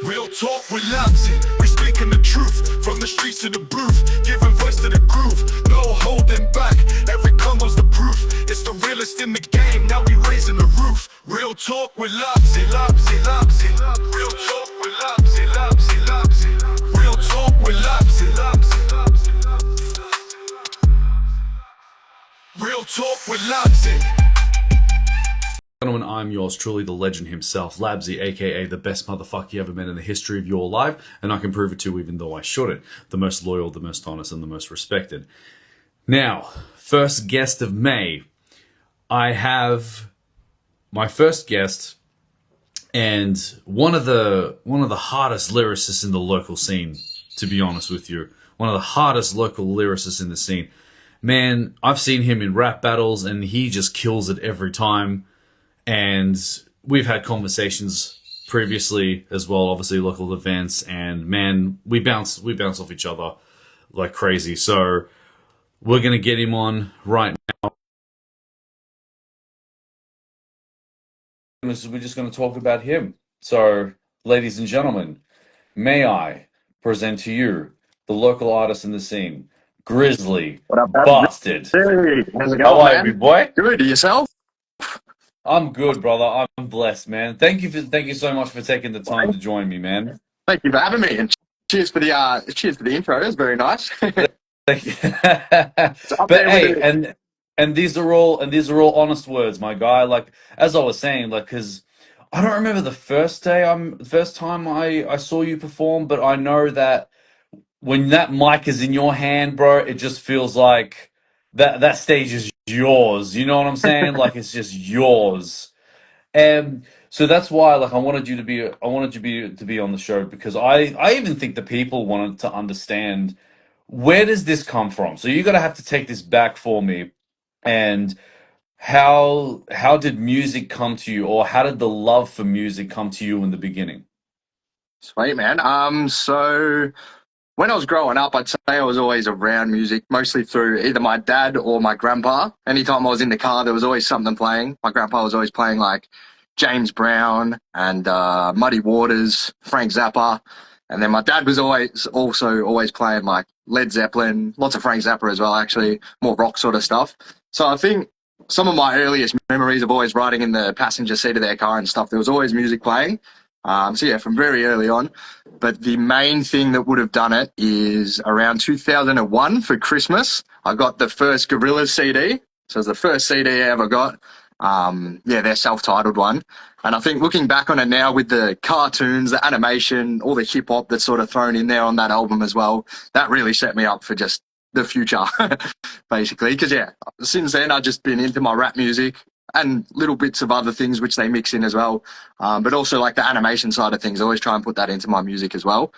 Real talk with Labzy, we speaking the truth. From the streets to the booth, giving voice to the groove. No holding back, every combo's the proof. It's the realest in the game, now we raising the roof. Real talk with Labzy, Labzy, Labzy. Real talk with Labzy, Labzy, Labzy. Real talk with Labzy, Labzy, Labzy. Real talk with Labzy. Gentlemen, I'm yours truly, the legend himself, Labzy, aka the best motherfucker you ever met in the history of your life, and I can prove it too, even though I shouldn't. The most loyal, the most honest, and the most respected. Now, first guest of May. I have my first guest, and one of the hardest lyricists in the local scene, to be honest with you. One of the hardest local lyricists in the scene. Man, I've seen him in rap battles, and he just kills it every time. And we've had conversations previously as well, obviously local events, and man, we bounce off each other like crazy. So we're gonna get him on right now. We're just gonna talk about him. So, ladies and gentlemen, may I present to you the local artist in the scene, Grizzly. What up, Bastard. Hey, how's it How going, are you, man? big boy? Good. Yourself? I'm good, brother. I'm blessed, man. Thank you so much for taking the time to join me, man. Thank you for having me, and cheers for the intro. It was very nice. Thank you. It's up But there with hey, it. and these are all honest words, my guy. Like, as I was saying, like, because I don't remember the first time I saw you perform, but I know that when that mic is in your hand, bro, it just feels like that stage is yours. You know what I'm saying? Like, it's just yours. And so that's why, like, I wanted you to be on the show, because I even think the people wanted to understand, where does this come from? So you're gonna have to take this back for me. And how did music come to you, or how did the love for music come to you in the beginning? Sweet, man. So when I was growing up, I'd say I was always around music, mostly through either my dad or my grandpa. Anytime I was in the car, there was always something playing. My grandpa was always playing like James Brown and Muddy Waters, Frank Zappa. And then my dad was always playing like Led Zeppelin, lots of Frank Zappa as well, actually, more rock sort of stuff. So I think some of my earliest memories of always riding in the passenger seat of their car and stuff, there was always music playing. So yeah, from very early on. But the main thing that would have done it is around 2001 for Christmas, I got the first Gorillaz CD. So it was the first CD I ever got. Yeah, their self-titled one. And I think looking back on it now with the cartoons, the animation, all the hip hop that's sort of thrown in there on that album as well, that really set me up for just the future, basically. Because yeah, since then I've just been into my rap music and little bits of other things which they mix in as well. But also like the animation side of things, I always try and put that into my music as well.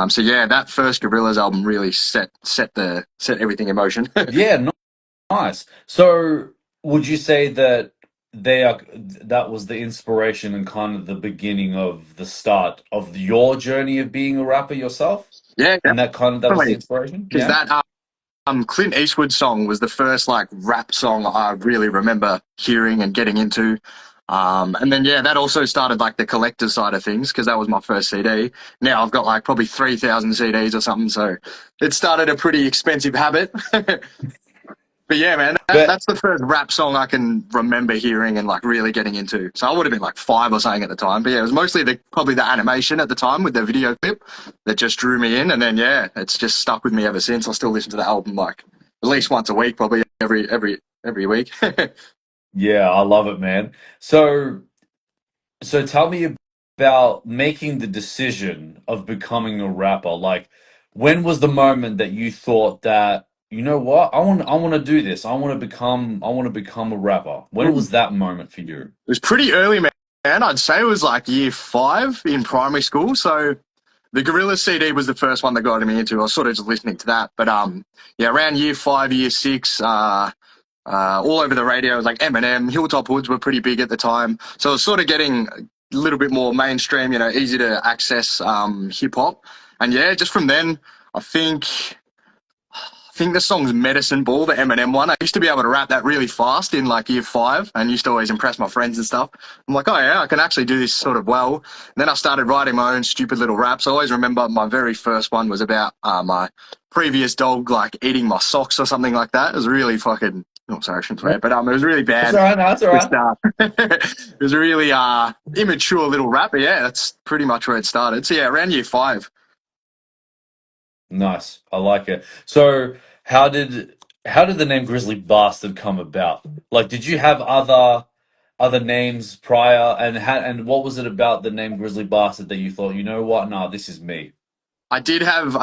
So yeah, that first Gorillaz album really set everything in motion. Yeah, nice. So would you say that that was the inspiration and kind of the beginning of the start of your journey of being a rapper yourself? Yeah, And that was the definitely. inspiration? Because Yeah? that Clint Eastwood song was the first like rap song I really remember hearing and getting into. And then yeah, that also started like the collector side of things because that was my first CD. Now I've got like probably 3,000 CDs or something, so it started a pretty expensive habit. But yeah, man, But that's the first rap song I can remember hearing and like really getting into. So I would have been like 5 or something at the time. But yeah, it was mostly probably the animation at the time with the video clip that just drew me in. And then yeah, it's just stuck with me ever since. I still listen to the album like at least once a week, probably every week. yeah, I love it, man. So tell me about making the decision of becoming a rapper. Like, when was the moment that you thought that, you know what, I want to do this. I want to become a rapper. When It was that moment for you? was pretty early, man. I'd say it was like year 5 in primary school. So the Gorilla CD was the first one that got me into. I was sort of just listening to that. But yeah, around year 5, year 6, all over the radio, it was like Eminem, Hilltop Hoods were pretty big at the time. So it was sort of getting a little bit more mainstream, easy to access hip hop. And yeah, just from then, I think think the song's Medicine Ball, the Eminem one. I used to be able to rap that really fast in like year 5 and used to always impress my friends and stuff. I'm like, oh yeah, I can actually do this sort of well. And then I started writing my own stupid little raps. I always remember my very first one was about my previous dog like eating my socks or something like that. It was really fucking, oh, sorry, I shouldn't swear, but it was really bad. That's all right. No, that's all right. It was a really immature little rap, but yeah, that's pretty much where it started. So yeah, around year 5. Nice. I like it. So how did the name Grizzly Bastard come about? Like, did you have other names prior, and what was it about the name Grizzly Bastard that you thought, you know what, nah, this is me? I did have,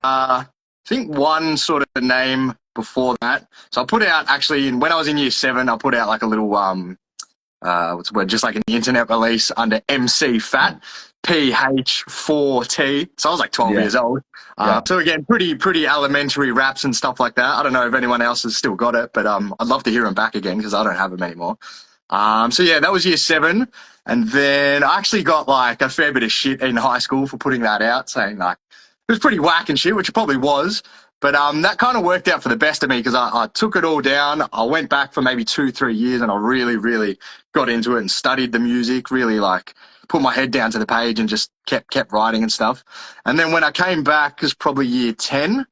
I think, one sort of name before that. So I put out actually, when I was in year 7, I put out like a little what's the word? Just like an internet release under MC Fat, PH4T. So I was like 12 Yeah. years old. Yeah. So again, pretty elementary raps and stuff like that. I don't know if anyone else has still got it, but I'd love to hear them back again because I don't have them anymore. So yeah, that was year 7. And then I actually got like a fair bit of shit in high school for putting that out, saying like it was pretty whack and shit, which it probably was. But that kind of worked out for the best of me because I took it all down. I went back for maybe 2-3 years and I really got into it and studied the music, really like put my head down to the page and just kept writing and stuff. And then when I came back, it was probably year 10.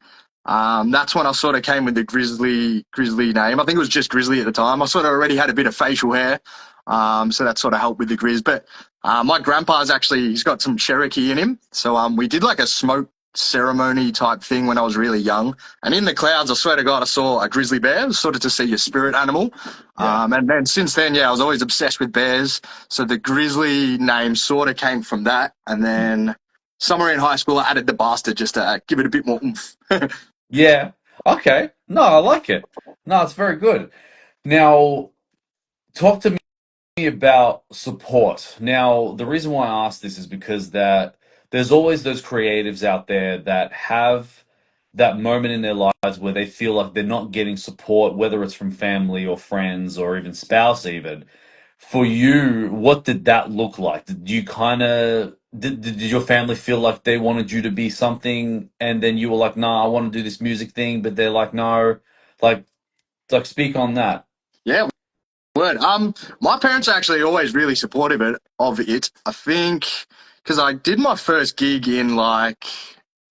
That's when I sort of came with the Grizzly name. I think it was just Grizzly at the time. I sort of already had a bit of facial hair. So that sort of helped with the Grizz. But my grandpa's actually, he's got some Cherokee in him. So we did like a smoke ceremony type thing when I was really young. And in the clouds, I swear to God, I saw a grizzly bear, sort of to see your spirit animal. Yeah. And then since then, yeah, I was always obsessed with bears. So the Grizzly name sort of came from that. And then somewhere in high school, I added the bastard just to give it a bit more oomph. Yeah. Okay. No, I like it. No, it's very good. Now, talk to me about support. Now, the reason why I ask this is because that there's always those creatives out there that have that moment in their lives where they feel like they're not getting support, whether it's from family or friends or even spouse even. For you, what did that look like? Did you kind of did your family feel like they wanted you to be something and then you were like, "Nah, I want to do this music thing," but they're like, "No." Like speak on that. Yeah, word. My parents are actually always really supportive of it. I think because I did my first gig in like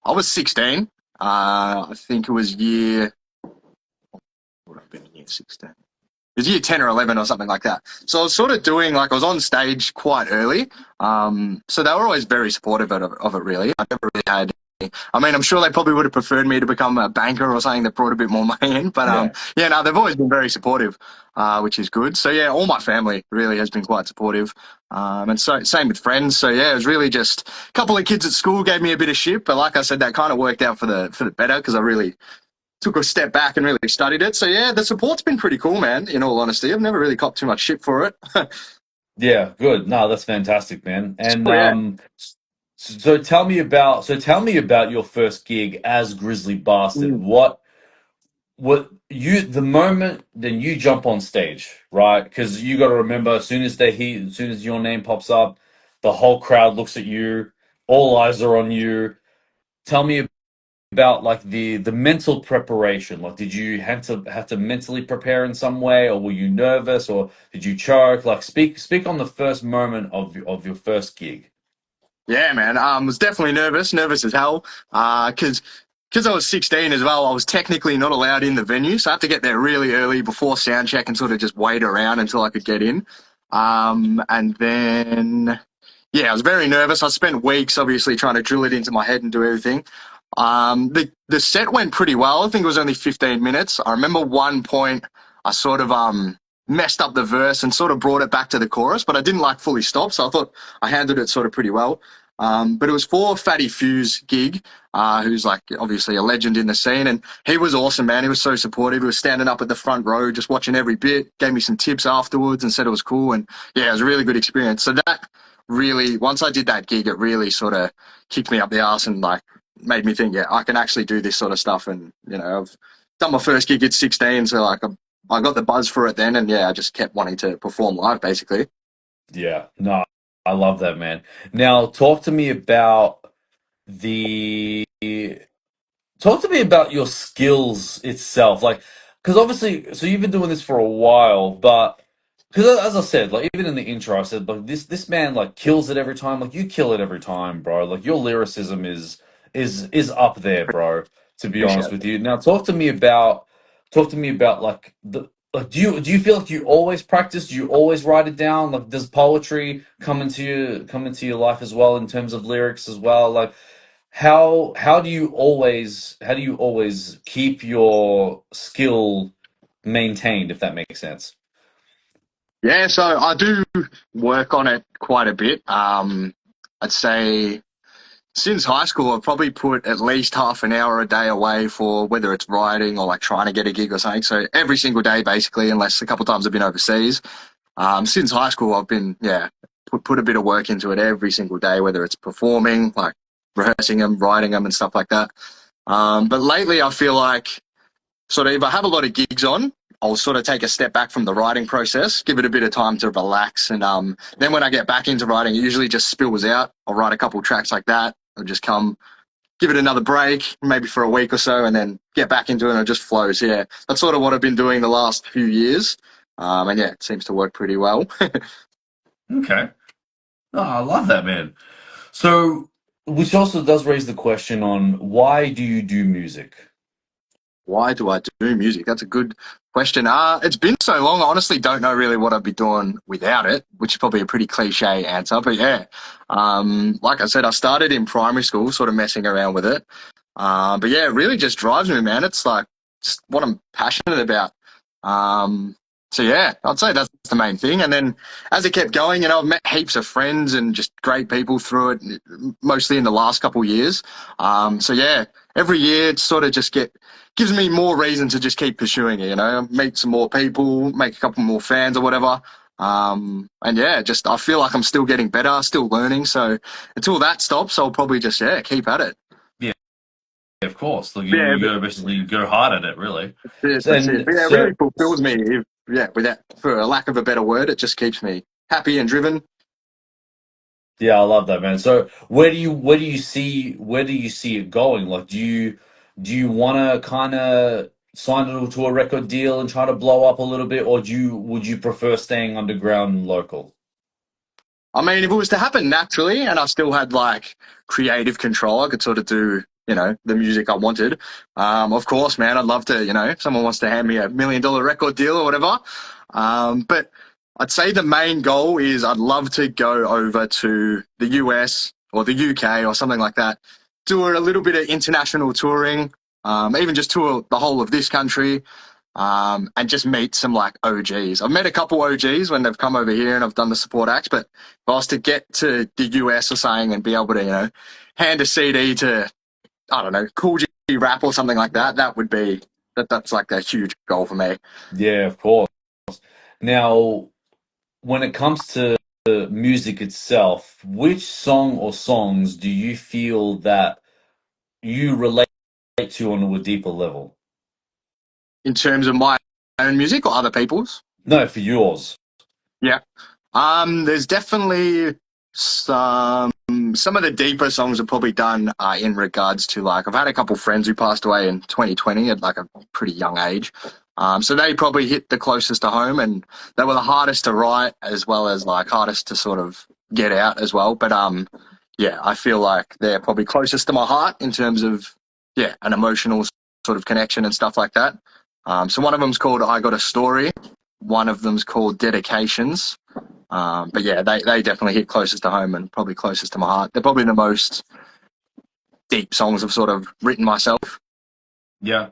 I was 16. I think it was year. Would have been in year 16. It was year 10 or 11 or something like that. So I was sort of doing like I was on stage quite early. So they were always very supportive of it. Really, I never really had. I mean, I'm sure they probably would have preferred me to become a banker or something that brought a bit more money in. But yeah, no, they've always been very supportive, which is good. So yeah, all my family really has been quite supportive, and so same with friends. So yeah, it was really just a couple of kids at school gave me a bit of shit, but like I said, that kind of worked out for the better because I really took a step back and really studied it. So yeah, the support's been pretty cool, man. In all honesty, I've never really copped too much shit for it. Yeah, good. No, that's fantastic, man. And So yeah. so tell me about your first gig as Grizzly Bastard. What you the moment then you jump on stage, right? Because you got to remember, as soon as your name pops up, the whole crowd looks at you, all eyes are on you. Tell me about like the mental preparation. Like, did you have to mentally prepare in some way, or were you nervous, or did you choke? Like, speak on the first moment of your first gig. Yeah, man. Was definitely nervous as hell. Because I was 16 as well, I was technically not allowed in the venue, so I had to get there really early before sound check and sort of just wait around until I could get in. And then, yeah, I was very nervous. I spent weeks obviously trying to drill it into my head and do everything. The set went pretty well. I think it was only 15 minutes. I remember one point I sort of messed up the verse and sort of brought it back to the chorus, but I didn't like fully stop, so I thought I handled it sort of pretty well. But it was for Fatty Few's gig, who's like obviously a legend in the scene, and he was awesome, man. He was so supportive. He was standing up at the front row, just watching every bit, gave me some tips afterwards and said it was cool. And yeah, it was a really good experience. So that really, once I did that gig, it really sort of kicked me up the arse and like made me think, yeah, I can actually do this sort of stuff. And, you know, I've done my first gig at 16, so like I got the buzz for it then, and yeah, I just kept wanting to perform live basically. Yeah, no, I love that, man. Now, talk to me about the talk to me about your skills itself, like, because obviously, so you've been doing this for a while, but because as I said, like even in the intro, I said, like this man like kills it every time, like you kill it every time, bro. Like your lyricism is up there, bro. To be Appreciate honest with it. you, now talk to me about like the. Like, do you feel like you always practice? Do you always write it down? Like, does poetry come into your life as well in terms of lyrics as well? Like, how do you always keep your skill maintained, if that makes sense? Yeah, so I do work on it quite a bit. I'd say since high school, I've probably put at least half an hour a day away for whether it's writing or like trying to get a gig or something. So every single day, basically, unless a couple of times I've been overseas. Since high school, I've been, yeah, put a bit of work into it every single day, whether it's performing, like rehearsing them, writing them, and stuff like that. But lately, I feel like sort of if I have a lot of gigs on, I'll sort of take a step back from the writing process, give it a bit of time to relax, and then when I get back into writing, it usually just spills out. I'll write a couple tracks like that. I'll just come, give it another break, maybe for a week or so, and then get back into it, and it just flows. Yeah, that's sort of what I've been doing the last few years, and yeah, it seems to work pretty well. Okay. Oh, I love that, man. So, which also does raise the question on why do you do music? Why do I do music? That's a good question. It's been so long. I honestly don't know really what I'd be doing without it, which is probably a pretty cliche answer. But yeah, like I said, I started in primary school, sort of messing around with it. But yeah, it really just drives me, man. It's like just what I'm passionate about. So yeah, I'd say that's the main thing. And then as it kept going, I've met heaps of friends and just great people through it, mostly in the last couple of years. So yeah, every year it sort of just gives me more reason to just keep pursuing it. Meet some more people, make a couple more fans or whatever. And yeah, just I feel like I'm still getting better, still learning. So until that stops, I'll probably just keep at it. Yeah, of course. Like Yeah, you got to basically go hard at it, really. that's it. And But yeah, it so, really fulfills me. Without for a lack of a better word, it just keeps me happy and driven. yeah, I love that, man. So where do you see it going? Like, do you want to kind of sign it to a record deal and try to blow up a little bit, or would you prefer staying underground and local? I mean, if it was to happen naturally and I still had like creative control, I could sort of do, the music I wanted. Of course, man, I'd love to, if someone wants to hand me $1 million record deal or whatever. But I'd say the main goal is I'd love to go over to the US or the UK or something like that, do a little bit of international touring, even just tour the whole of this country, and just meet some like OGs. I've met a couple OGs when they've come over here and I've done the support acts, but if I was to get to the US or something and be able to, hand a CD to, I don't know, Cool G Rap or something like that, that's like a huge goal for me. Yeah, of course. Now, when it comes to the music itself, which song or songs do you feel that you relate to on a deeper level? In terms of my own music or other people's? No, for yours. Yeah. There's definitely some of the deeper songs are probably done in regards to like I've had a couple friends who passed away in 2020 at like a pretty young age. So they probably hit the closest to home, and they were the hardest to write as well as like hardest to sort of get out as well. But yeah, I feel like they're probably closest to my heart in terms of an emotional sort of connection and stuff like that. So one of them's called "I Got a Story." One of them's called "Dedications." But yeah, they definitely hit closest to home and probably closest to my heart. They're probably the most deep songs I've sort of written myself. Yeah.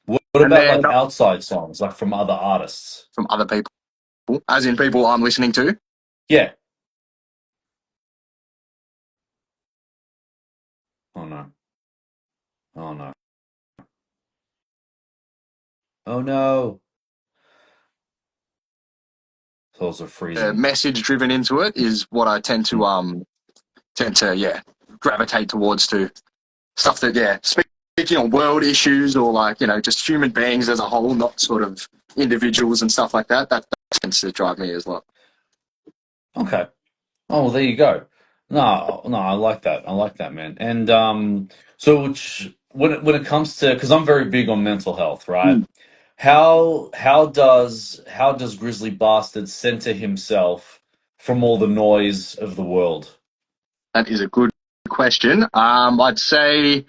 What And about then like outside songs, like from other artists? from other people, as in people I'm listening to. Yeah. Oh no. Oh no. Oh no. Those are freezing. Message driven into it is what I Hmm. tend to gravitate towards to stuff that speaking on world issues or like just human beings as a whole, not sort of individuals and stuff like that. That tends to drive me as well. Okay. Oh, well, there you go. No, no, I like that. I like that, man. And so, which when it comes to, because I'm very big on mental health, right? Mm. How does Grizzly Bastard center himself from all the noise of the world? That is a good question. I'd say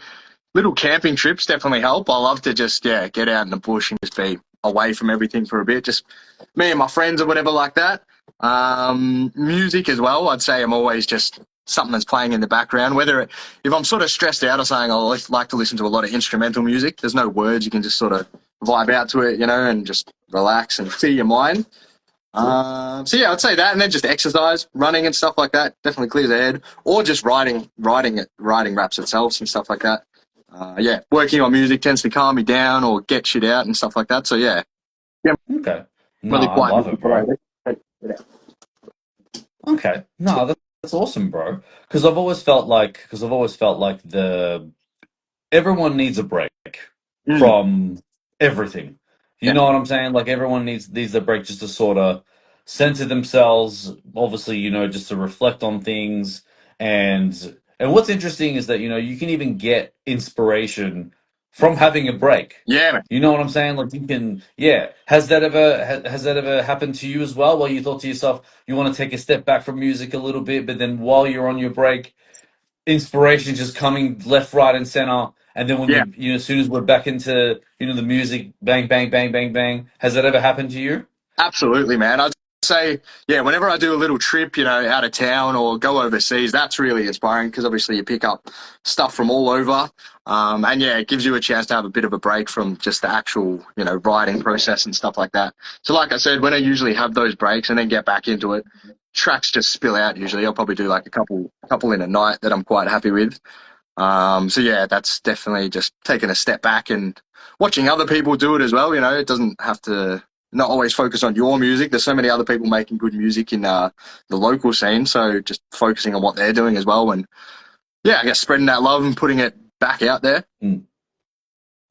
little camping trips definitely help. I love to just get out in the bush and just be away from everything for a bit. Just me and my friends or whatever like that. Music as well. I'd say I'm always just something that's playing in the background. If I'm sort of stressed out or something, I like to listen to a lot of instrumental music. There's no words. You can just sort of vibe out to it, and just relax and clear your mind. So yeah, I'd say that, and then just exercise, running and stuff like that definitely clears the head, or just writing raps itself and stuff like that. Yeah, working on music tends to calm me down or get shit out and stuff like that. So yeah, Okay. No, really I quite love music it, bro. related. Okay. No, that's awesome, bro. Because I've always felt like the everyone needs a break Mm, from everything. You yeah, know what I'm saying? Like everyone needs a break just to sort of center themselves, obviously, just to reflect on things. And what's interesting is that, you can even get inspiration from having a break. yeah, man. You know what I'm saying? Like you can, yeah. Has that ever happened to you as well? Where you thought to yourself, you want to take a step back from music a little bit, but then while you're on your break, inspiration just coming left, right, and center. And then when Yeah, as soon as we're back into, the music, bang, bang, bang, bang, bang. Has that ever happened to you? absolutely, man. I'd say, yeah, whenever I do a little trip, out of town or go overseas, that's really inspiring because obviously you pick up stuff from all over. And yeah, it gives you a chance to have a bit of a break from just the actual, writing process and stuff like that. So, like I said, when I usually have those breaks and then get back into it, tracks just spill out usually. I'll probably do like a couple in a night that I'm quite happy with. So yeah, that's definitely just taking a step back and watching other people do it as well. It doesn't have to not always focus on your music. There's so many other people making good music in the local scene. So just focusing on what they're doing as well, and yeah, I guess spreading that love and putting it back out there. Mm.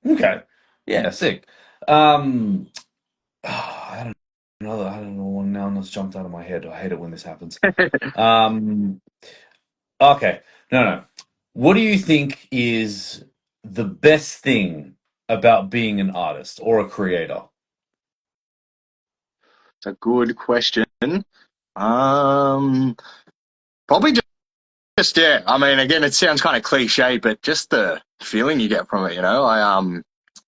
Okay. Yeah, sick. Um, I don't know. I don't know. One now that's jumped out of my head. I hate it when this happens. Um, okay. No, no. What do you think is the best thing about being an artist or a creator? It's a good question. Um, Probably just yeah. I mean, again, it sounds kind of cliche, but just the feeling you get from it. Mm.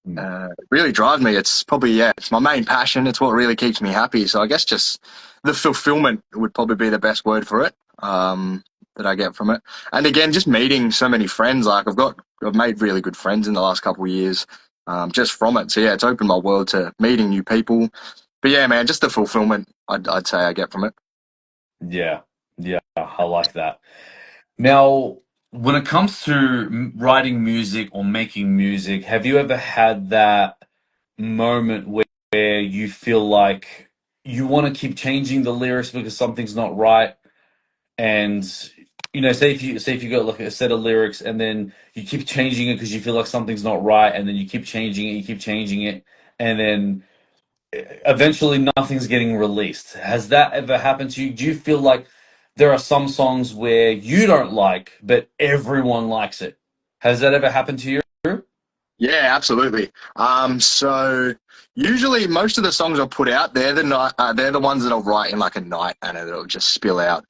It really drives me. It's probably, yeah, it's my main passion. It's what really keeps me happy. So I guess just the fulfillment would probably be the best word for it, that I get from it. And again, just meeting so many friends. Like I've made really good friends in the last couple of years, just from it. So yeah, it's opened my world to meeting new people. But yeah, man, just the fulfillment I'd say I get from it. Yeah, yeah, I like that. Now, when it comes to writing music or making music, have you ever had that moment where you feel like you want to keep changing the lyrics because something's not right? And say if you got like a set of lyrics and then you keep changing it because you feel like something's not right, and then you keep changing it, and then eventually nothing's getting released. Has that ever happened to you? Do you feel like there are some songs where you don't like, but everyone likes it? Has that ever happened to you? Yeah, absolutely. So usually most of the songs I put out, they're the ones that I'll write in like a night and it'll just spill out.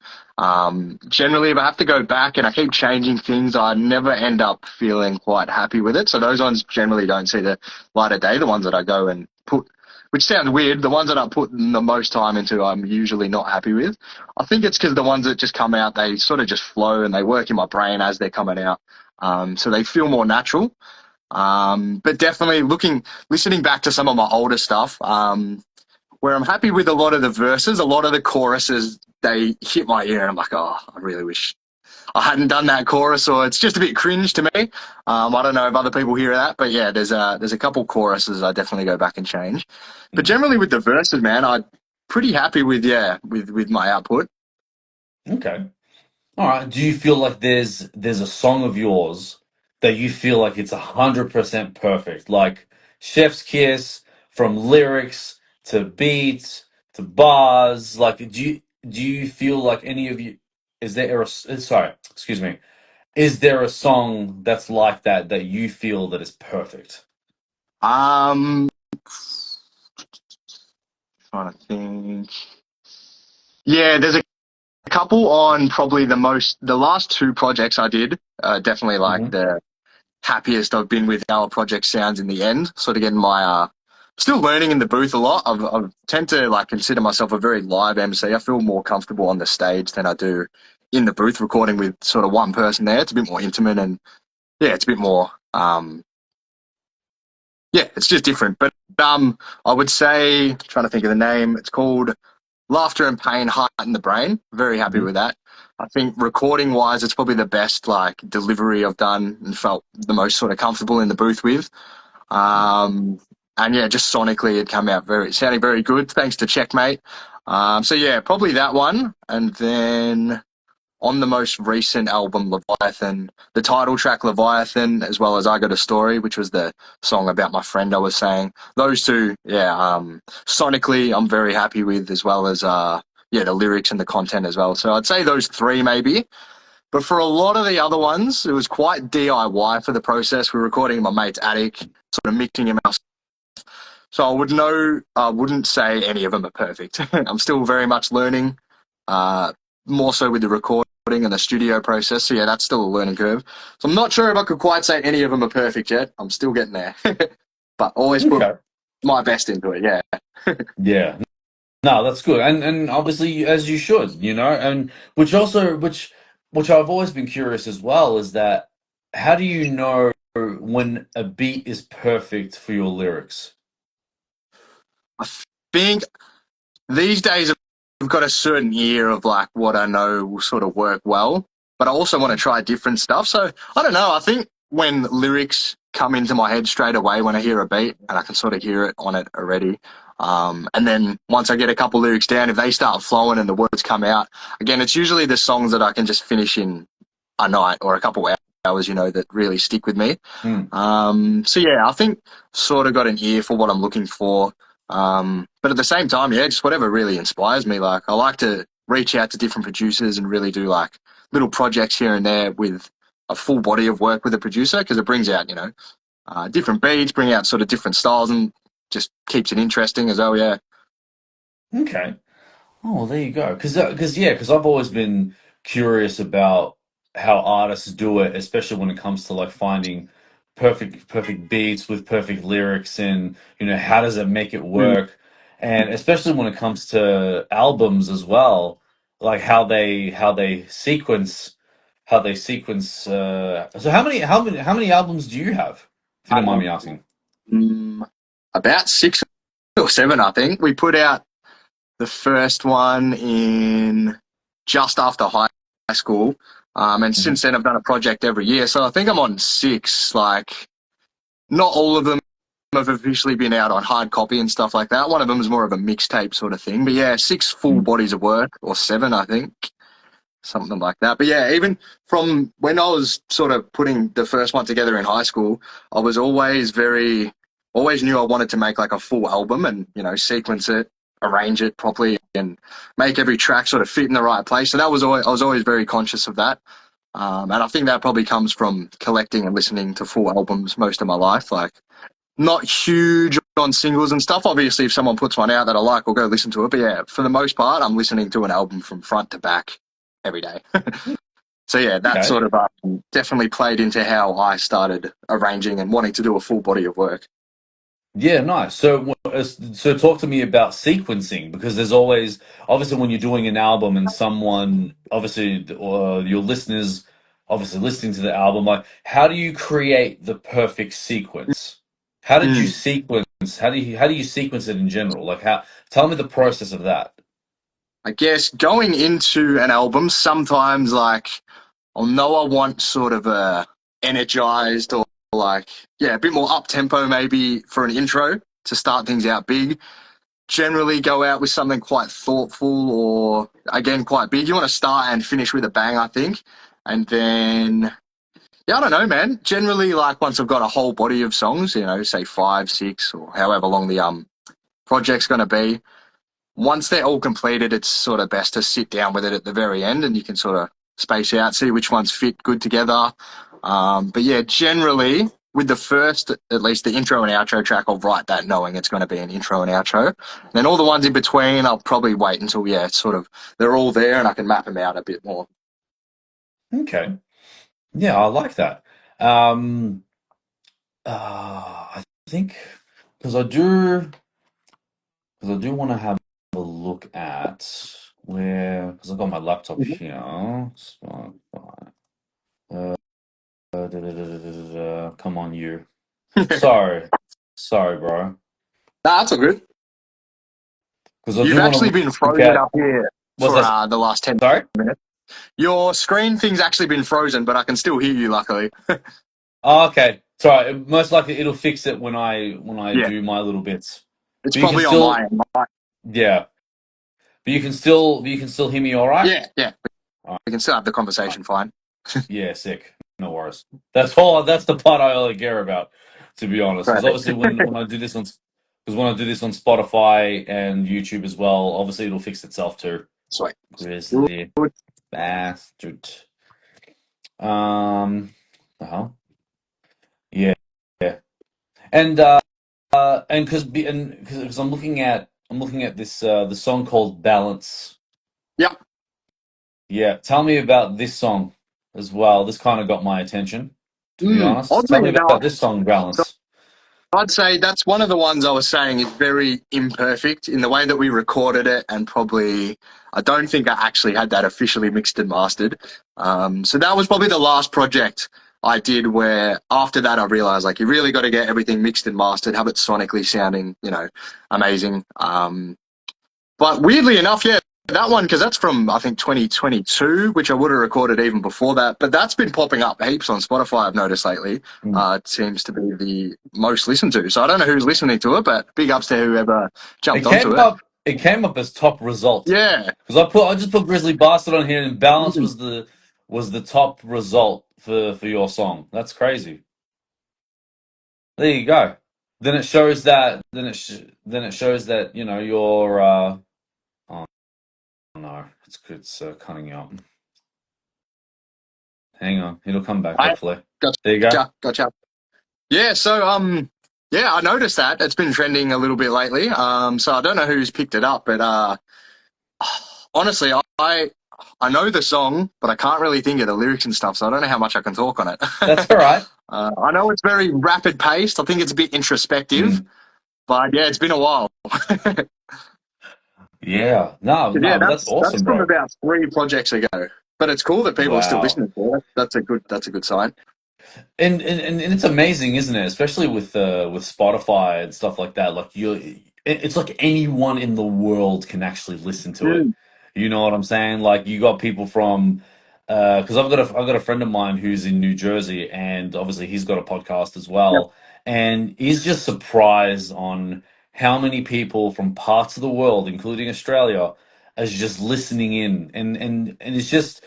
Generally, if I have to go back and I keep changing things, I never end up feeling quite happy with it. So those ones generally don't see the light of day. The ones that I go and put, which sounds weird, the ones that I put the most time into, I'm usually not happy with. I think it's because the ones that just come out, they sort of just flow and they work in my brain as they're coming out. So they feel more natural. But definitely listening back to some of my older stuff, where I'm happy with a lot of the verses, a lot of the choruses, they hit my ear and I'm like, oh, I really wish I hadn't done that chorus, or it's just a bit cringe to me. I don't know if other people hear that, but yeah, there's a couple choruses I definitely go back and change. But Mm. generally with the verses, man, I'm pretty happy with my output. Okay. All right. Do you feel like there's a song of yours that you feel like it's 100% perfect, like Chef's Kiss, from lyrics to beats to bars? Like, do you feel like any of you? Is there a sorry, excuse me? Is there a song that's like that that you feel that is perfect? Um, trying to think. Yeah, there's a couple on probably the last two projects I did. Definitely like Hmm. the happiest I've been with how a project sounds in the end. Sort of getting my still learning in the booth a lot. I tend to like consider myself a very live MC. I feel more comfortable on the stage than I do in the booth recording with sort of one person there. It's a bit more intimate and yeah, it's a bit more yeah, it's just different. But I would say trying to think of the name. It's called Laughter and Pain, Heart in the Brain. Very happy Hmm. with that. I think recording wise, it's probably the best like delivery I've done and felt the most sort of comfortable in the booth with. Um, and yeah, just sonically, it came out sounding very good, thanks to Checkmate. So yeah, probably that one. And then on the most recent album, Leviathan, the title track Leviathan, as well as I Got a Story, which was the song about my friend I was saying. Those two, yeah, sonically, I'm very happy with, as well as yeah, the lyrics and the content as well. So I'd say those three maybe. But for a lot of the other ones, it was quite DIY for the process. We were recording in my mate's attic, sort of mixing him out. So I wouldn't say any of them are perfect. I'm still very much learning, uh, more so with the recording and the studio process. So yeah, that's still a learning curve. So I'm not sure if I could quite say any of them are perfect yet. I'm still getting there, but always put Okay. my best into it. Yeah. Yeah. No, that's good, and obviously as you should, and which I've always been curious as well is that how do you know when a beat is perfect for your lyrics? I think these days I've got a certain ear of like what I know will sort of work well, but I also want to try different stuff. So I don't know. I think when lyrics come into my head straight away when I hear a beat and I can sort of hear it on it already. And then once I get a couple lyrics down, if they start flowing and the words come out, again, it's usually the songs that I can just finish in a night or a couple hours, that really stick with me. Mm. So yeah, I think sort of got an ear for what I'm looking for. But at the same time, yeah, just whatever really inspires me. Like I like to reach out to different producers and really do like little projects here and there with a full body of work with a producer because it brings out, different beats, bring out sort of different styles and just keeps it interesting as well. Yeah. Okay. Oh, well, there you go. Because I've always been curious about how artists do it, especially when it comes to like finding perfect beats with perfect lyrics, and how does it make it Mm. work, and especially when it comes to albums as well, like how they sequence. So how many albums do you have, if you don't mind me asking? Um, about 6 or 7, I think. We put out the first one in just after high school. And Hmm. since then, I've done a project every year. So I think I'm on 6. Like, not all of them have officially been out on hard copy and stuff like that. One of them is more of a mixtape sort of thing. But yeah, 6 full bodies of work, or 7, I think, something like that. But yeah, even from when I was sort of putting the first one together in high school, I was always knew I wanted to make like a full album and, sequence it, arrange it properly and make every track sort of fit in the right place. So I was always very conscious of that. And I think that probably comes from collecting and listening to full albums most of my life. Like, not huge on singles and stuff. Obviously, if someone puts one out that I like, I'll go listen to it. But yeah, for the most part, I'm listening to an album from front to back every day. So yeah, that Okay. sort of definitely played into how I started arranging and wanting to do a full body of work. Yeah, nice. So talk to me about sequencing, because there's always, obviously, when you're doing an album and someone, obviously, your listeners, obviously listening to the album, like, how do you create the perfect sequence? How did you Mm. sequence? How do you sequence it in general? Like, tell me the process of that. I guess going into an album, sometimes like I'll know I want sort of a energized or like, yeah, a bit more up tempo maybe for an intro to start things out big. Generally go out with something quite thoughtful or again quite big. You want to start and finish with a bang, I think. And then yeah, I don't know, man. Generally, like once I've got a whole body of songs, say 5, 6, or however long the project's going to be. Once they're all completed, it's sort of best to sit down with it at the very end, and you can sort of space out, see which ones fit good together. But yeah, generally with the first, at least the intro and outro track, I'll write that knowing it's going to be an intro and outro. Then all the ones in between, I'll probably wait until, yeah, it's sort of, they're all there and I can map them out a bit more. Okay. Yeah, I like that. Um, I think because I do want to have a look at where because I've got my laptop here. Spotify. Come on, you. Sorry, sorry, bro. Nah, that's all good. Because I You've do want actually to been look frozen at up here what's for that? the last 10 Sorry. minutes. Your screen thing's actually been frozen, but I can still hear you, luckily. Oh, okay. Sorry. Most likely it'll fix it when I Yeah, do my little bits. it's But you can probably on still, my end. yeah. But you can still hear me all right? Yeah, yeah. All We can still have the right. conversation fine. Yeah, sick. No worries. That's all. That's the part I only care about, to be honest. Because Perfect. obviously, when I do this on, because when I do this on Spotify and YouTube as well, obviously it'll fix itself too. Sweet. Grizzly Good. bastard. The hell? Yeah, yeah. And because I'm looking at this the song called Balance. Yep. Yeah, tell me about this song as well. This kind of got my attention, to be honest. Tell Oddly me about enough, this song, so Balance. I'd say that's one of the ones I was saying is very imperfect in the way that we recorded it, and probably I don't think I actually had that officially mixed and mastered. So that was probably the last project I did where after that I realized like you really got to get everything mixed and mastered, have it sonically sounding, amazing. But weirdly enough, yeah, that one, because that's from, I think, 2022, which I would have recorded even before that. But that's been popping up heaps on Spotify, I've noticed lately. Mm. It seems to be the most listened to. So I don't know who's listening to it, but big ups to whoever jumped onto it. It came up as top result Yeah. because I just put Grizzly Bastard on here and Balance was the top result for your song. That's crazy. There you go. Then it shows that then it shows that you're oh no, it's cutting out. Hang on, it'll come back I hopefully. There you go. gotcha. Yeah, so yeah, I noticed that. It's been trending a little bit lately. So I don't know who's picked it up, but honestly, I know the song, but I can't really think of the lyrics and stuff, so I don't know how much I can talk on it. That's all right. I know it's very rapid paced. I think it's a bit introspective, Mm. but yeah, it's been a while. Yeah. No, Yeah, no, but that's that's awesome, from bro. about 3 projects ago. But it's cool that people are still Wow. listening to it. That's a good sign. And it's amazing, isn't it? Especially with Spotify and stuff like that. Like it's like anyone in the world can actually listen to it. Mm. You know what I'm saying? Like you got people from because I've got a friend of mine who's in New Jersey, and obviously he's got a podcast as Yep. well, and he's just surprised on how many people from parts of the world, including Australia, is just listening in, and it's just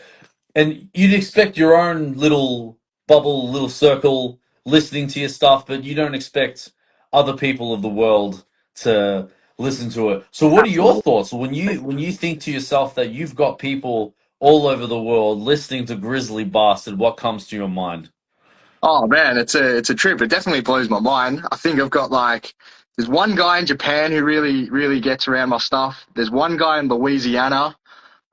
and you'd expect your own little bubble, little circle listening to your stuff, but you don't expect other people of the world to listen to it. So what are your Absolutely. thoughts when you think to yourself that you've got people all over the world listening to Grizzly Bastard, what comes to your mind? Oh man, it's a trip. It definitely blows my mind. I think I've got like there's one guy in Japan who really gets around my stuff. There's one guy in Louisiana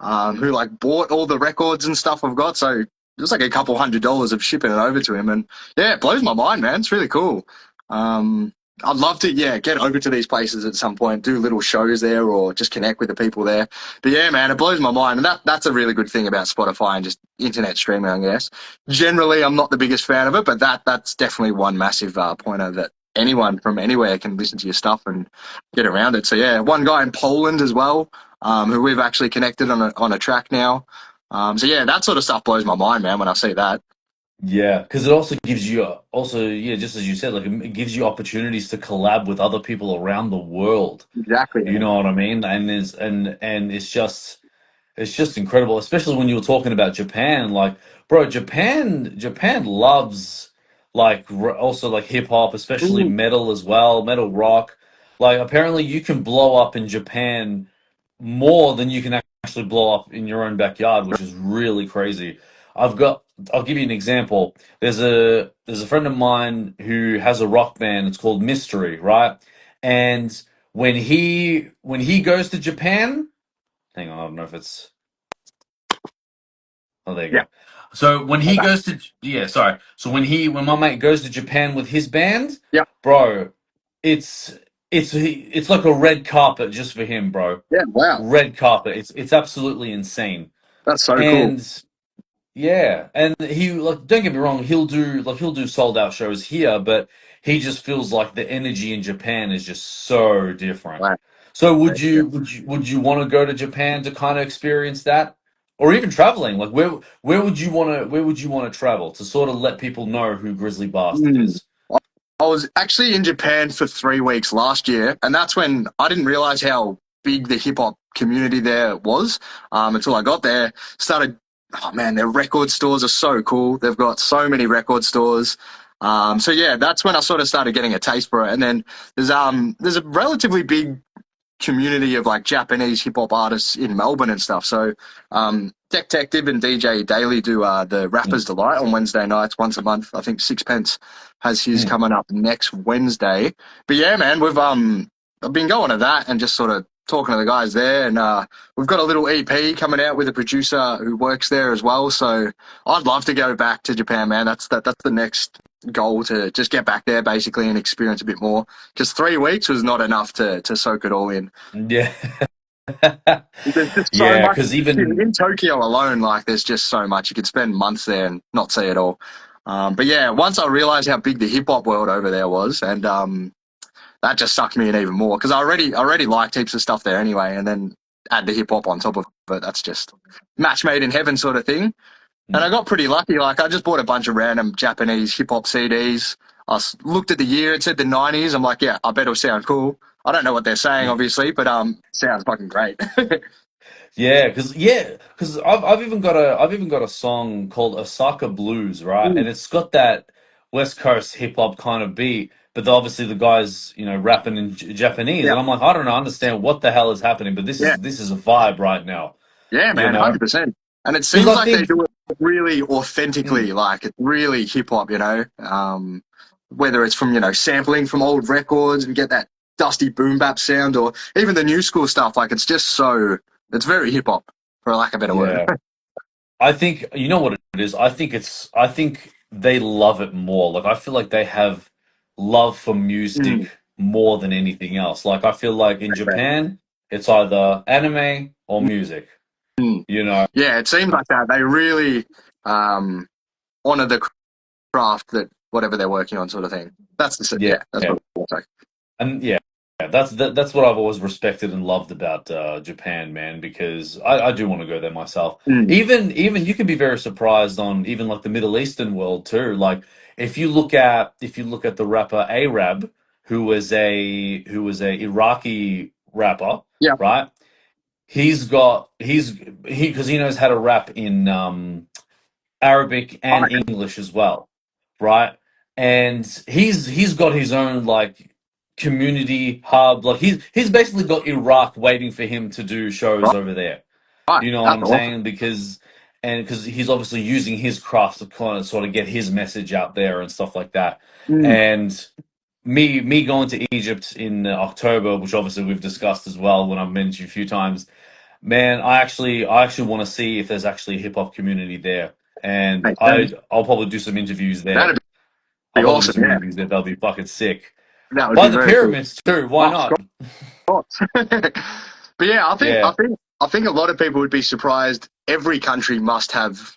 who like bought all the records and stuff I've got. So it was like a couple $100 of shipping it over to him, and yeah, it blows my mind, man. It's really cool. Um, I'd love to, yeah, get over to these places at some point, do little shows there, or just connect with the people there. But yeah, man, it blows my mind, and that's a really good thing about Spotify and just internet streaming, I guess. Generally, I'm not the biggest fan of it, but that's definitely one massive pointer that anyone from anywhere can listen to your stuff and get around it. So yeah, one guy in Poland as well, who we've actually connected on a track now. So yeah, that sort of stuff blows my mind, man, when I see that. Yeah, because it also gives you yeah, just as you said, like it gives you opportunities to collab with other people around the world. Exactly, You man. know what I mean? And it's just incredible, especially when you were talking about Japan. Like, bro, Japan loves like also like hip hop, especially Mm. metal as well, metal rock. Like, apparently, you can blow up in Japan more than you can actually blow up in your own backyard, which is really crazy. I've got I'll give you an example. There's a friend of mine who has a rock band. It's called Mystery, right? And when he goes to Japan, hang on, I don't know if it's oh there you Yeah. go. So when he Okay. goes to yeah, sorry. So when my mate goes to Japan with his band, Yeah. bro, it's it's like a red carpet just for him, bro. Yeah. Wow. Red carpet. It's absolutely insane. That's so cool. And yeah, and he like don't get me wrong, he'll do sold out shows here, but he just feels like the energy in Japan is just so different. Wow. So would you want to go to Japan to kind of experience that? Or even traveling, like where would you want to travel to sort of let people know who Grizzly Bastard Mm. is? I was actually in Japan for 3 weeks last year, and that's when I didn't realize how big the hip hop community there was until I got there. Started, oh man, their record stores are so cool. They've got so many record stores. So yeah, that's when I sort of started getting a taste for it. And then there's a relatively big community of like Japanese hip hop artists in Melbourne and stuff. So Tech Detective and DJ Daily do the Mm, Rappers Delight on Wednesday nights once a month. I think Sixpence has his mm. coming up next Wednesday. But yeah, man, we've I've been going to that and just sort of talking to the guys there, and we've got a little EP coming out with a producer who works there as well. So I'd love to go back to Japan, man. That's the next goal, to just get back there basically and experience a bit more, because 3 weeks was not enough to soak it all in. Yeah. There's just so Yeah, much because even in Tokyo alone. Like, there's just so much. You could spend months there and not see it all. But yeah, once I realized how big the hip hop world over there was, and that just sucked me in even more, because I already liked heaps of stuff there anyway, and then add the hip hop on top of it. That's just match made in heaven sort of thing. And I mm, got pretty lucky. Like, I just bought a bunch of random Japanese hip hop CDs. Looked at the year; it said the '90s. I'm like, yeah, I bet it'll sound cool. I don't know what they're saying, obviously, but sounds fucking great. yeah, because I've even got a song called Osaka Blues, right? Mm, And it's got that West Coast hip hop kind of beat, but obviously the guys, rapping in Japanese, yeah, and I'm like, I don't understand what the hell is happening, but this yeah. is this is a vibe right now, Yeah, you man, know? 100%. And it Because seems I like they think, do it really mm, authentically, like it's really hip hop, whether it's from, sampling from old records and get that dusty boom bap sound, or even the new school stuff. Like, it's very hip hop, for lack of a better word. yeah. I think you know what it is. I think they love it more. Like I feel like they have love for music Mm, more than anything else. Like I feel like in Japan, it's either anime or music. mm. You know, Yeah, it seems like that. They really um, honor the craft, that whatever they're working on, sort of thing. yeah, Yeah, that's yeah. what it's like. And yeah, that's what I've always respected and loved about Japan, man. Because I do want to go there myself. Mm. Even you can be very surprised on even like the Middle Eastern world too. Like if you look at the rapper Arab, who was a Iraqi rapper, Yeah, right? He because he knows how to rap in Arabic and I English as well, right? And he's got his own like community hub. Like he's basically got Iraq waiting for him to do shows right, over there. right. You know what That's I'm awesome. saying? Because he's obviously using his craft to kind of sort of get his message out there and stuff like that. Mm. And me going to Egypt in October, which obviously we've discussed as well when I've mentioned a few times. Man, I actually want to see if there's actually a hip hop community there, and Makes sense. I'll probably do some interviews there. That'd I'll be probably do awesome. some Yeah, interviews there. That'll be fucking sick. that would By be the very cool. pyramids too. Why Oh, not? Scots. But yeah, Yeah, I think a lot of people would be surprised. Every country must have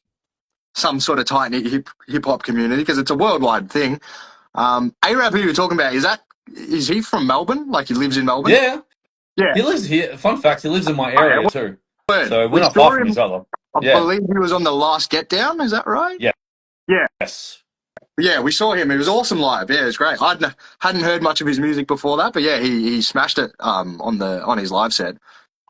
some sort of tight knit hip hop community, because it's a worldwide thing. Arab, who you're talking about, is he from Melbourne? Like, he lives in Melbourne? yeah. Yeah. He lives here. Fun fact: he lives in my Okay. area too. Word. So we're We not far saw from him. each other. I Yeah. believe he was on the last Get Down. Is that right? Yeah. Yeah. Yes. Yeah, we saw him. It was awesome live. Yeah, it was great. Hadn't heard much of his music before that, but yeah, he smashed it on his live set.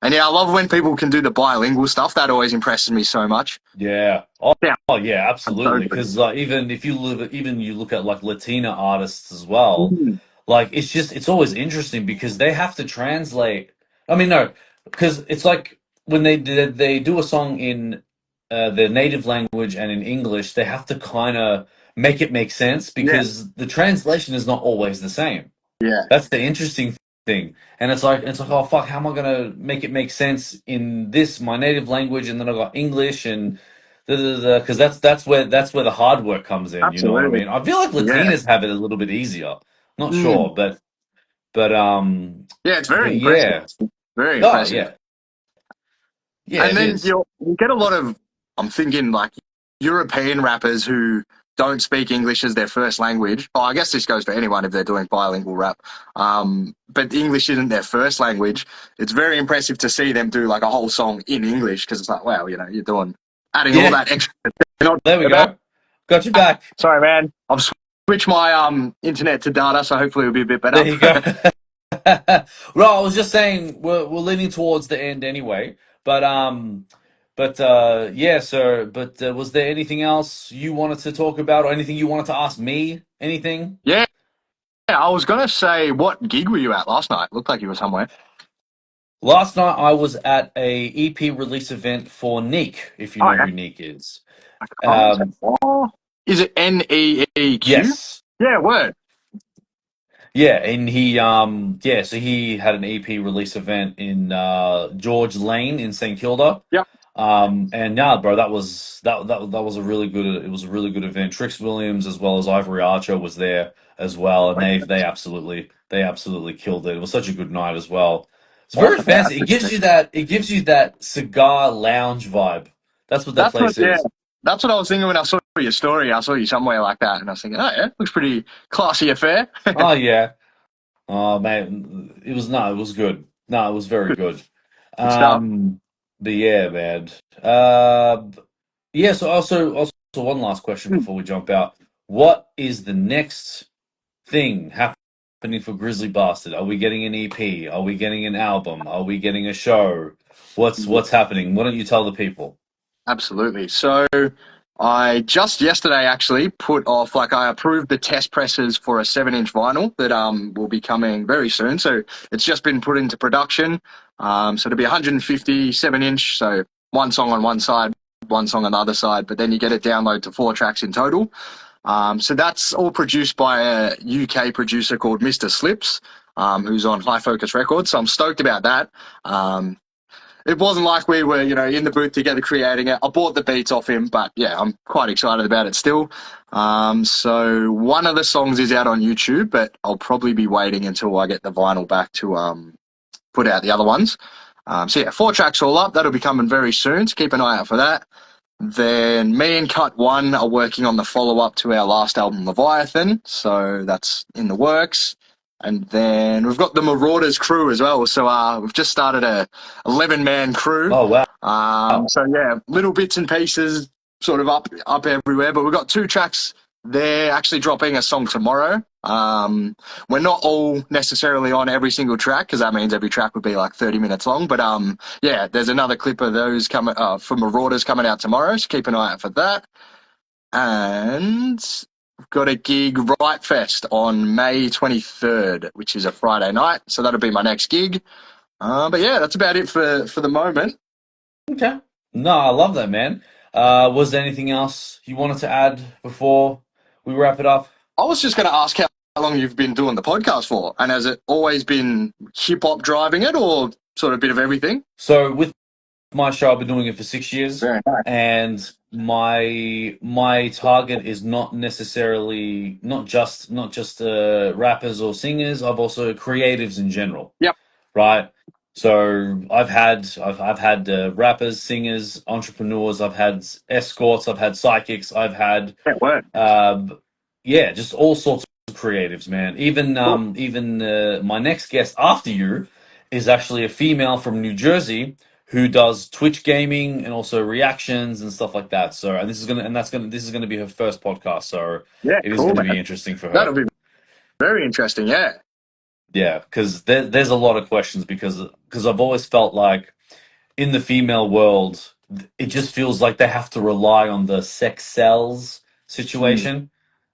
And yeah, I love when people can do the bilingual stuff. That always impresses me so much. Yeah. Oh, Yeah, oh yeah, I'm so absolutely. good. Because even if you look at like Latina artists as well, Mm. like it's always interesting because they have to translate. I mean, no, because it's like when they do a song in their native language and in English, they have to kind of make it make sense Yeah, because the translation is not always the same. yeah, That's the interesting thing. And it's like, oh fuck, how am I gonna make it make sense in this my native language, and then I got English and because that's where the hard work comes in. You know what I absolutely. mean? I feel like Yeah. Latinas have it a little bit easier. Not Mm. sure, but Yeah, it's very but impressive. yeah. Very Oh impressive. yeah, yeah, And it then is. you get a lot of, I'm thinking like European rappers who don't speak English as their first language. Oh, I guess this goes for anyone if they're doing bilingual rap. But English isn't their first language. It's very impressive to see them do like a whole song in English because it's like, wow, you're doing, adding all Yeah, that extra. You know, there we about. go. Got you back. Sorry, man. I've switched my internet to data, so hopefully it'll be a bit better. There you go. Well, I was just saying we're leaning towards the end anyway, but yeah. So, but was there anything else you wanted to talk about, or anything you wanted to ask me? Anything? Yeah, I was gonna say, what gig were you at last night? Looked like you were somewhere. Last night I was at a EP release event for Neek, if you Oh know yeah, who Neek is. I can't say. Um, Oh, is it Neeq? yes. Yeah, word. Yeah, and yeah, so he had an EP release event in George Lane in St Kilda. Yep. And yeah, bro, that was a really good it was a really good event. Trix Williams as well as Ivory Archer was there as well, and they absolutely killed it. It was such a good night as well. It's Oh, very yeah, fancy. It gives you that cigar lounge vibe. That's what that that's what. place Yeah, is. that's what I was thinking when I saw your story. I saw you somewhere like that, and I was thinking, oh yeah, looks pretty classy affair. Oh yeah. Oh man, it was good. No, it was very good. Good stuff. Um, but yeah, man. Yeah. So also one last question Hmm. before we jump out. What is the next thing happening for Grizzly Bastard? Are we getting an EP? Are we getting an album? Are we getting a show? What's happening? Why don't you tell the people? Absolutely. So I just yesterday actually put off like I approved the test presses for a 7-inch vinyl that will be coming very soon. So it's just been put into production. So it'll be 157-inch. So one song on one side, one song on the other side, but then you get it download to 4 tracks in total. So that's all produced by a UK producer called Mr. Slips, who's on High Focus Records. So I'm stoked about that. It wasn't like we were, in the booth together creating it. I bought the beats off him, but yeah, I'm quite excited about it still. So one of the songs is out on YouTube, but I'll probably be waiting until I get the vinyl back to put out the other ones. So yeah, 4 tracks all up. That'll be coming very soon, so keep an eye out for that. Then me and Cut One are working on the follow up to our last album, Leviathan. So that's in the works. And then we've got the Marauders crew as well. So we've just started a 11-man crew. Oh wow. So yeah, little bits and pieces sort of up everywhere. But we've got 2 tracks. They're actually dropping a song tomorrow. We're not all necessarily on every single track because that means every track would be like 30 minutes long. But yeah, there's another clip of those coming for Marauders coming out tomorrow. So keep an eye out for that. And we've got a gig Right Fest on May 23rd, which is a Friday night. So that'll be my next gig. But yeah, that's about it for the moment. Okay. No, I love that, man. Was there anything else you wanted to add before we wrap it up? I was just going to ask how long you've been doing the podcast for, and has it always been hip hop driving it, or sort of a bit of everything? So with my show, I've been doing it for 6 years, Very nice. and my target is not necessarily not just rappers or singers. I've also creatives in general, Yep. right? So I've had rappers, singers, entrepreneurs. I've had escorts. I've had psychics. I've had Yeah, word. yeah, just all sorts of creatives, man. Even Cool. my next guest after you is actually a female from New Jersey who does Twitch gaming and also reactions and stuff like that. So, and this is gonna be her first podcast. So, Yeah, it is cool, gonna man. be interesting for That'll her. be very interesting. Yeah. Yeah, because there's a lot of questions because I've always felt like in the female world, it just feels like they have to rely on the sex sells Mm. situation.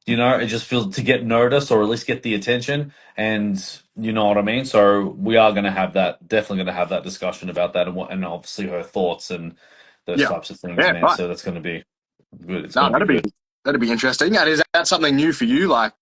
You know, it just feels to get noticed or at least get the attention, and you know what I mean. So we are going to have that, definitely going to have that discussion about that, and what, and obviously her thoughts and those Yeah. types of things, Yeah, man. right. So that's going to be good. It's No, going to be good. that'd be interesting. And is that something new for you, like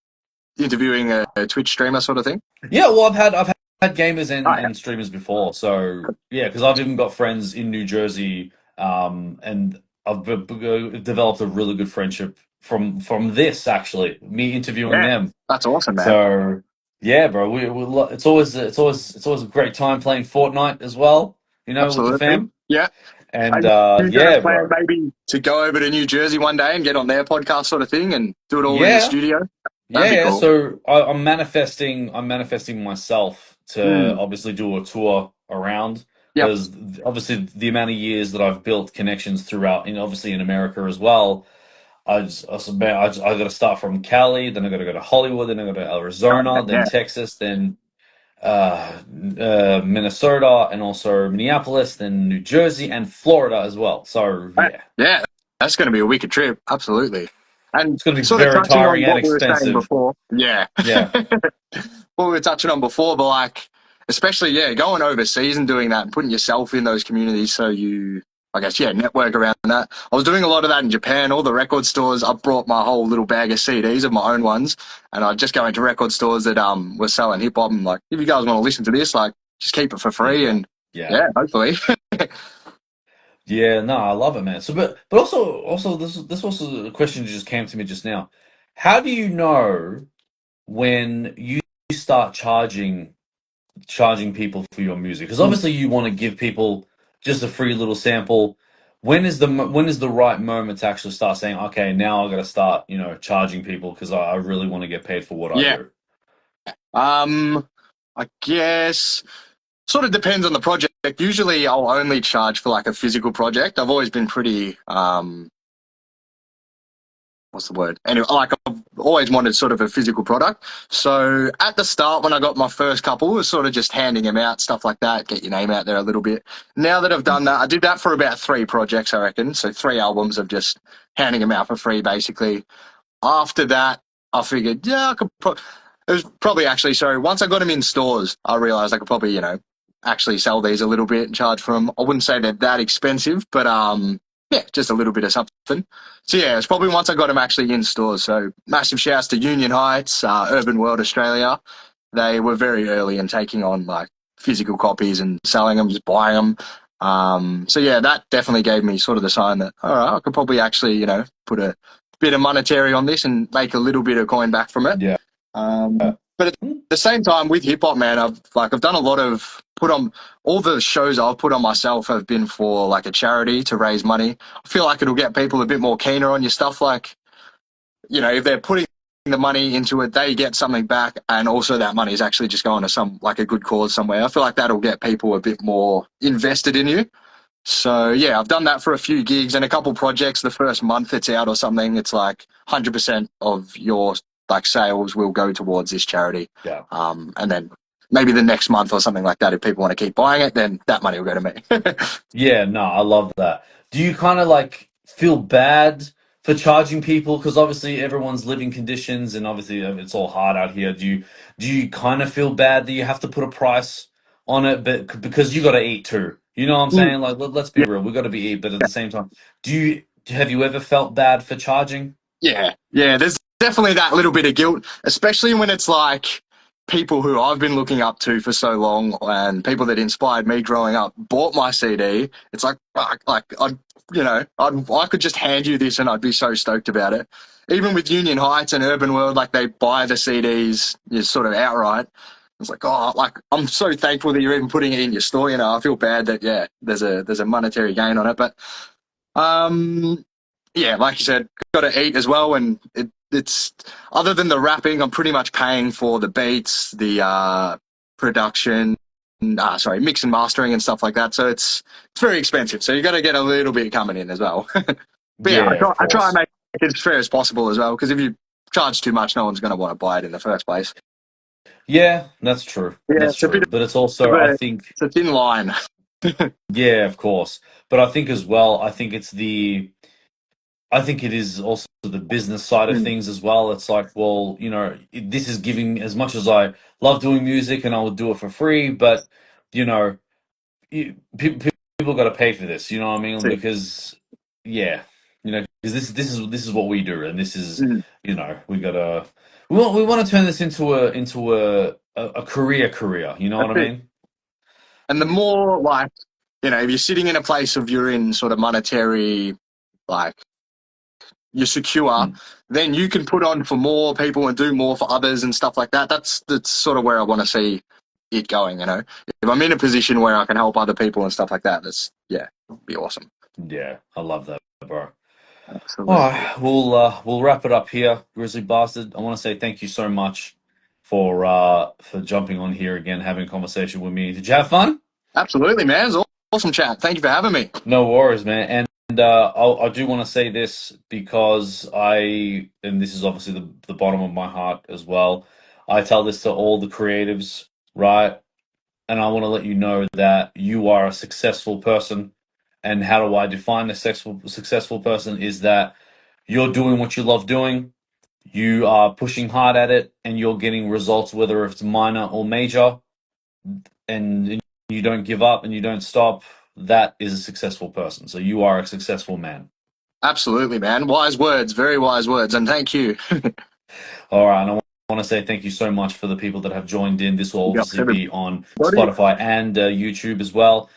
interviewing a Twitch streamer sort of thing? Yeah, well, I've had gamers Oh, and streamers before, so yeah, because I've even got friends in New Jersey, and I've developed a really good friendship from this actually, me interviewing yeah, them. that's awesome, man. So yeah, bro, it's always a great time playing Fortnite as well, you know, with the Absolutely. fam. Yeah. And Are you going to yeah, plan bro, maybe to go over to New Jersey one day and get on their podcast sort of thing and do it all in the yeah. studio? That'd Yeah, be yeah. cool. So I'm manifesting myself to Mm. obviously do a tour around Yep. because obviously the amount of years that I've built connections throughout, you know, obviously in America as well. I got to start from Cali, then I got to go to Hollywood, then I got to Arizona, then Yeah. Texas, then Minnesota, and also Minneapolis, then New Jersey and Florida as well. So yeah, Yeah. That's going to be a wicked trip. Absolutely. And it's going to be sort of very touching tiring on and what we were saying expensive. before. Yeah. Yeah. What we were touching on before, but like, especially, yeah, going overseas and doing that and putting yourself in those communities so you, I guess, yeah, network around that. I was doing a lot of that in Japan. All the record stores, I brought my whole little bag of CDs of my own ones, and I'd just go into record stores that were selling hip hop and like, if you guys want to listen to this, like, just keep it for There you free, go. and Yeah. yeah, hopefully. Yeah, no, I love it, man. So, but also this also a question that just came to me just now. How do you know when you start charging people for your music? Because obviously you want to give people just a free little sample. When is the right moment to actually start saying, okay, now I got to start, you know, charging people because I really want to get paid for what I Yeah. do. I guess sort of depends on the project. Usually I'll only charge for like a physical project. I've always been pretty what's the word? Anyway, like I've always wanted sort of a physical product. So at the start, when I got my first couple, it was sort of just handing them out, stuff like that, get your name out there a little bit. Now that I've done that, I did that for about 3 projects, I reckon. So 3 albums of just handing them out for free, basically. After that, I figured, yeah, it was probably actually, sorry, once I got them in stores, I realized I could probably, actually sell these a little bit and charge for them. I wouldn't say they're that expensive, but yeah, just a little bit of something. So yeah, it's probably once I got them actually in stores. So massive shouts to Union Heights, Urban World Australia. They were very early in taking on like physical copies and selling them, just buying them. So yeah, that definitely gave me sort of the sign that all right, I could probably actually put a bit of monetary on this and make a little bit of coin back from it. Yeah. But at the same time, with hip hop, man, I've done a lot of put on all the shows I've put on myself have been for like a charity to raise money. I feel like it'll get people a bit more keener on your stuff. Like, if they're putting the money into it, they get something back, and also that money is actually just going to some like a good cause somewhere. I feel like that'll get people a bit more invested in you. So yeah, I've done that for a few gigs and a couple projects. The first month it's out or something, it's like 100% of your like sales will go towards this charity. Yeah. And then maybe the next month or something like that, if people want to keep buying it, then that money will go to me. Yeah, no, I love that. Do you kind of like feel bad for charging people? Because obviously everyone's living conditions and obviously it's all hard out here. Do you kind of feel bad that you have to put a price on it, but because you got to eat too? You know what I'm Mm, saying? Like, let's be real, we got to be eat, but at the same time, have you ever felt bad for charging? yeah, yeah. There's definitely that little bit of guilt, especially when it's like people who I've been looking up to for so long and people that inspired me growing up bought my CD. It's like, fuck, like I could just hand you this and I'd be so stoked about it. Even with Union Heights and Urban World, like they buy the CDs sort of outright. It's like, oh, like I'm so thankful that you're even putting it in your store. I feel bad that yeah, there's a monetary gain on it, but um, yeah, like you said, got to eat as well, and it's other than the rapping, I'm pretty much paying for the beats, the production, sorry, mix and mastering and stuff like that. So it's very expensive. So you got to get a little bit coming in as well. But yeah, Yeah, of I try and course. make it as fair as possible as well, because if you charge too much, no one's going to want to buy it in the first place. Yeah, that's true. Yeah, That's it's a bit true. But it's of also, I a think, it's a thin line. yeah, of course. But I think as well, I think it's I think it is also the business side of things as well. It's like, well, you know, this is giving, as much as I love doing music and I would do it for free, but you know, people got to pay for this. You know what I mean? Because yeah, you know, because this is what we do, and this is, Mm. you know, we want to turn this into a career. You know what I That's it. mean? And the more like, if you're sitting in a place of you're in sort of monetary, like you're secure, Mm. then you can put on for more people and do more for others and stuff like that. That's sort of where I want to see it going. If I'm in a position where I can help other people and stuff like that, it'd be awesome. Yeah, I love that, bro. All Absolutely. right, we'll wrap it up here, Grizzly Bastard. I want to say thank you so much for jumping on here again, having a conversation with me. Did you have fun? Absolutely, man. It's awesome chat. Thank you for having me. No worries, man. And I do want to say this because and this is obviously the bottom of my heart as well. I tell this to all the creatives, right? And I want to let you know that you are a successful person. And how do I define a successful person? Is that you're doing what you love doing, you are pushing hard at it, and you're getting results, whether it's minor or major, and you don't give up and you don't stop. That is a successful person. So you are a successful man. Absolutely, man. Wise words, very wise words, and thank you. All right, and I want to say thank you so much for the people that have joined in. This will Yep, obviously be on everybody. Spotify and YouTube as well.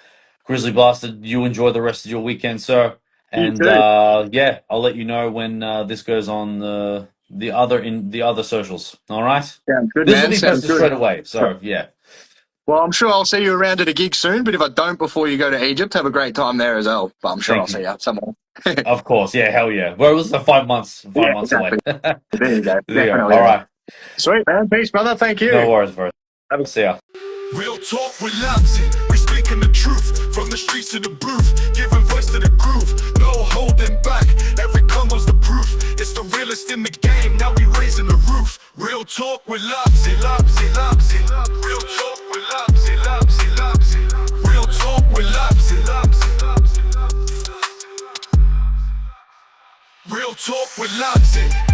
Grizzly Bastard, you enjoy the rest of your weekend, sir. You And too. yeah, I'll let you know when this goes on the other socials. All right, Sounds good, this will man. be Sounds posted good. straight away. So yeah, Well, I'm sure I'll see you around at a gig soon, but if I don't before you go to Egypt, have a great time there as well. But I'm sure I'll thank see you. you somewhere. Of course, yeah, hell yeah. Well, it was 5 months, Yeah, 5 months away. exactly. There you go. There you go. Definitely, All man. right, Sweet, man. Peace, brother. Thank no you. worries, bro. See ya. Real talk with Labzy, we speaking the truth. From the streets to the booth, giving voice to the groove. No holding back, every combo's the proof. It's the realest in the game, now we raising the roof. Real talk with Labzy, Labzy, Labzy. Real talk with Labzy, Labzy, Labzy. Real talk with Labzy, Labzy, Labzy. Real talk with Labzy.